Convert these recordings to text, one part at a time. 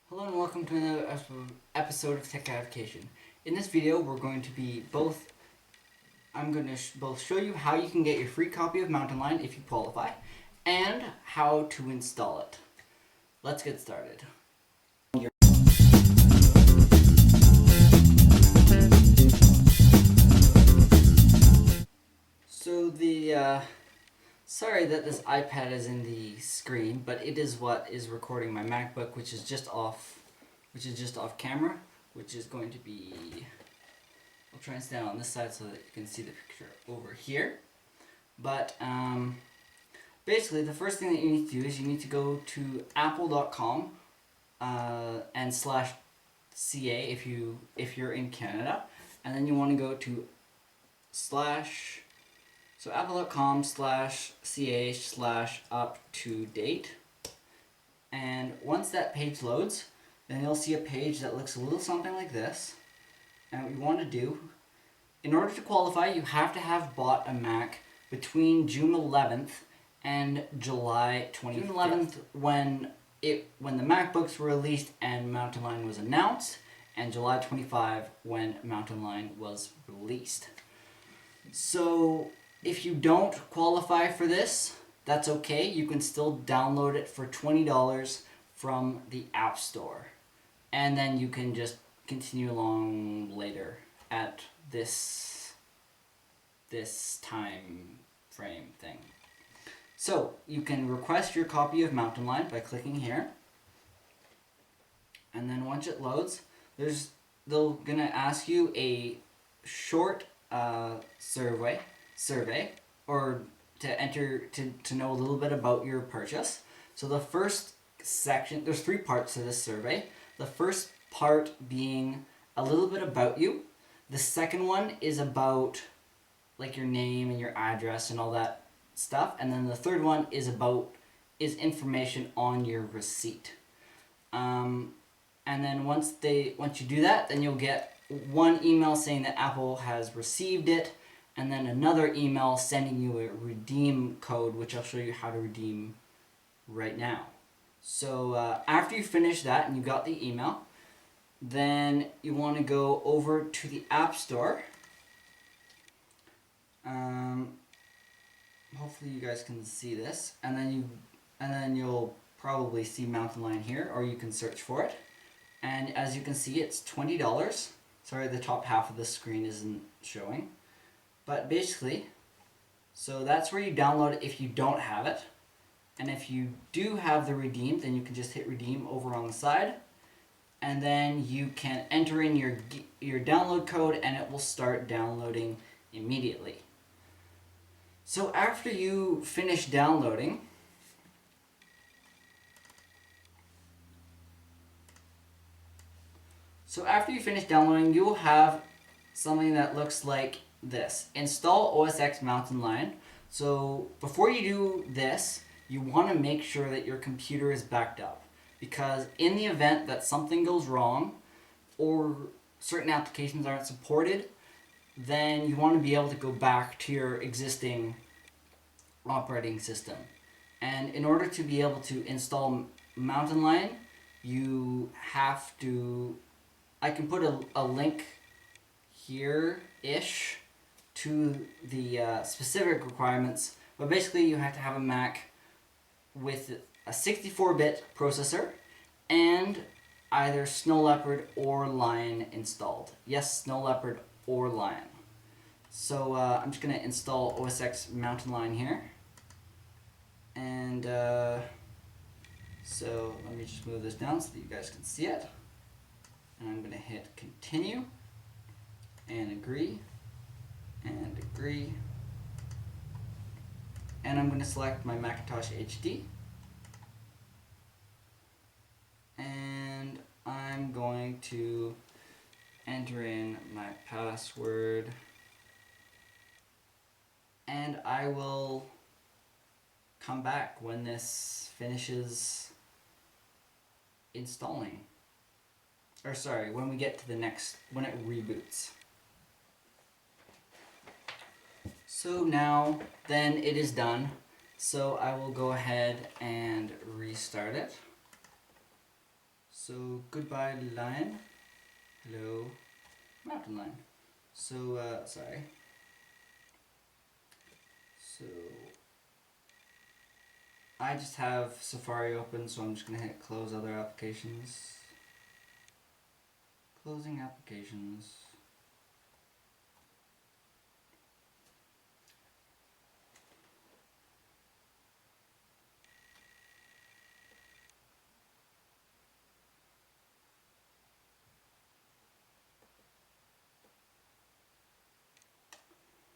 Hello and welcome to another episode of Techguyification. In this video, we're going to be I'm going to both show you how you can get your free copy of Mountain Lion if you qualify, and how to install it. Let's get started. So sorry that this iPad is in the screen, but it is what is recording my MacBook, which is just off camera, which is going to be, I'll try and stand on this side so that you can see the picture over here. But basically the first thing that you need to do is you need to go to apple.com and /CA if you're in Canada, and then you want to go to apple.com/CA/up-to-date, and once that page loads, then you'll see a page that looks a little something like this. And what you want to do, in order to qualify, you have to have bought a Mac between June 11th and July 25th. June 11th when the MacBooks were released and Mountain Lion was announced, and July 25 when Mountain Lion was released. So if you don't qualify for this, that's okay. You can still download it for $20 from the App Store. And then you can just continue along later at this time frame thing. So you can request your copy of Mountain Lion by clicking here. And then once it loads, they're gonna ask you a short survey or to enter to know a little bit about your purchase. So the first section, there's 3 parts to this survey. The first part being a little bit about you. The second one is about like your name and your address and all that stuff. And then the third one is information on your receipt. And then once you do that, then you'll get one email saying that Apple has received it, and then another email sending you a redeem code, which I'll show you how to redeem right now. So after you finish that and you got the email, then you want to go over to the App Store. Hopefully you guys can see this, and then you'll probably see Mountain Lion here, or you can search for it. And as you can see, it's $20. Sorry, the top half of the screen isn't showing, but basically, so that's where you download it if you don't have it. And if you do have the redeem, then you can just hit redeem over on the side. And then you can enter in your download code and it will start downloading immediately. So after you finish downloading, you will have something that looks like this. Install OS X Mountain Lion. So before you do this, you want to make sure that your computer is backed up, because in the event that something goes wrong or certain applications aren't supported, then you want to be able to go back to your existing operating system. And in order to be able to install Mountain Lion, you have to, I can put a link here-ish to the specific requirements, but basically you have to have a Mac with a 64-bit processor and either Snow Leopard or Lion installed. Yes, Snow Leopard or Lion. So I'm just going to install OS X Mountain Lion here. And so let me just move this down so that you guys can see it. And I'm going to hit continue and agree and agree. And I'm going to select my Macintosh HD. And I'm going to enter in my password. And I will come back when this finishes installing. Or sorry, when we get to the next, when it reboots. So now, then it is done. So I will go ahead and restart it. So goodbye lion. Hello mountain lion. So sorry. So I just have Safari open, so I'm just gonna hit close other applications. Closing applications.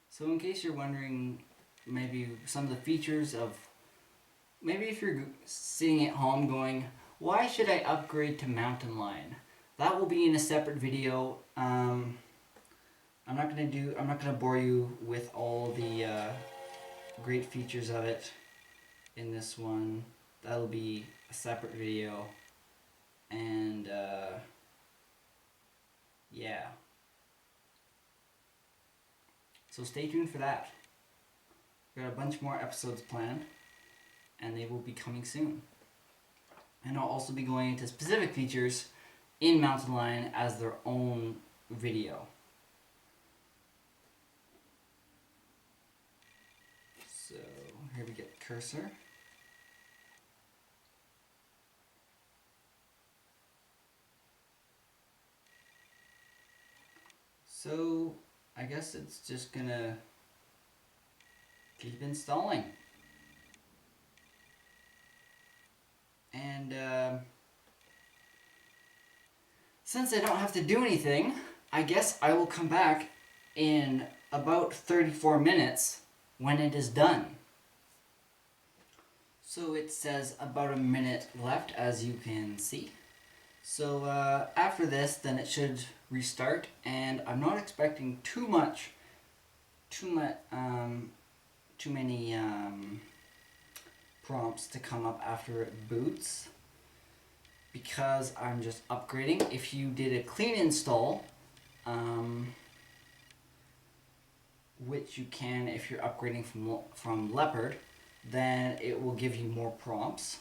So in case you're wondering, maybe some of the features of, maybe if you're sitting at home going, why should I upgrade to Mountain Lion? That will be in a separate video. I'm not gonna bore you with all the great features of it in this one. That'll be a separate video. And yeah. So stay tuned for that. We've got a bunch more episodes planned, and they will be coming soon. And I'll also be going into specific features in Mountain Lion as their own video. So here we get cursor. So I guess it's just gonna keep installing. And since I don't have to do anything, I guess I will come back in about 34 minutes when it is done. So it says about a minute left, as you can see. So after this, then it should restart, and I'm not expecting too many prompts to come up after it boots, because I'm just upgrading. If you did a clean install, which you can if you're upgrading from Leopard, then it will give you more prompts.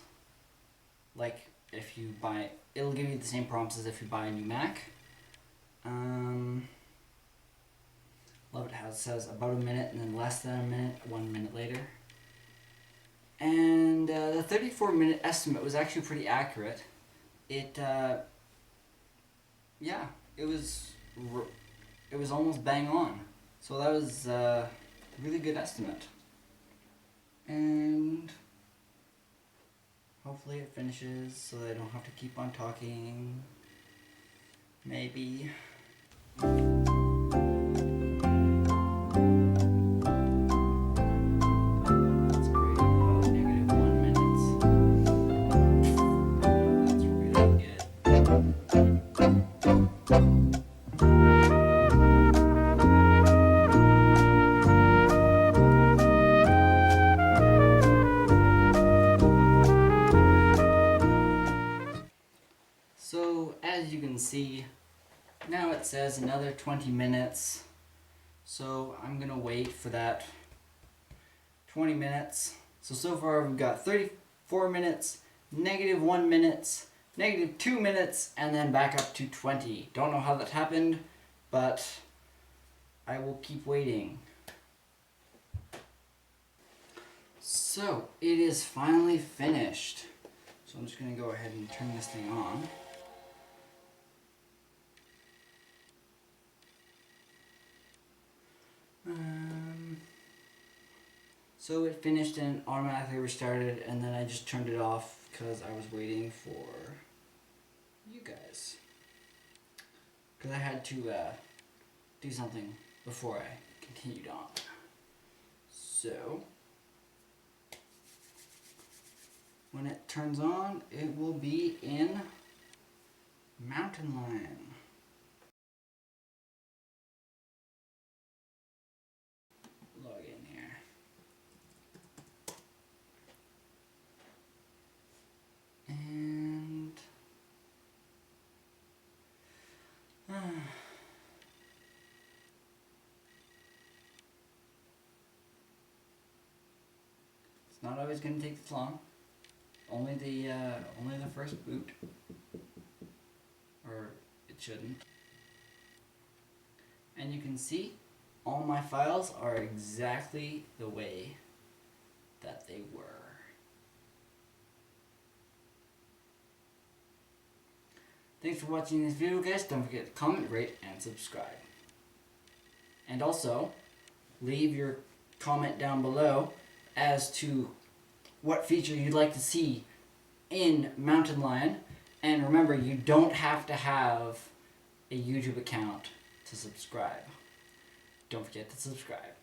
Like if you buy, it'll give you the same prompts as if you buy a new Mac. Love it says about a minute and then less than a minute, 1 minute later. And the 34-minute estimate was actually pretty accurate. It yeah, it was almost bang on. So that was a really good estimate. And hopefully it finishes so I don't have to keep on talking. Maybe. That's great. About -1 minute. That's really good. So as you can see, now it says another 20 minutes. So I'm gonna wait for that 20 minutes. So far we've got 34 minutes, -1 minute, -2 minutes, and then back up to 20. Don't know how that happened, but I will keep waiting. So it is finally finished. So I'm just gonna go ahead and turn this thing on. So it finished and automatically restarted, and then I just turned it off because I was waiting for you guys. Because I had to do something before I continued on. So when it turns on, it will be in Mountain Lion. Log in here. And it's not always going to take this long. Only the first boot. shouldn't. And you can see all my files are exactly the way that they were. Thanks for watching this video, guys. Don't forget to comment, rate, and subscribe. And also, leave your comment down below as to what feature you'd like to see in Mountain Lion. And remember, you don't have to have a YouTube account to subscribe. Don't forget to subscribe.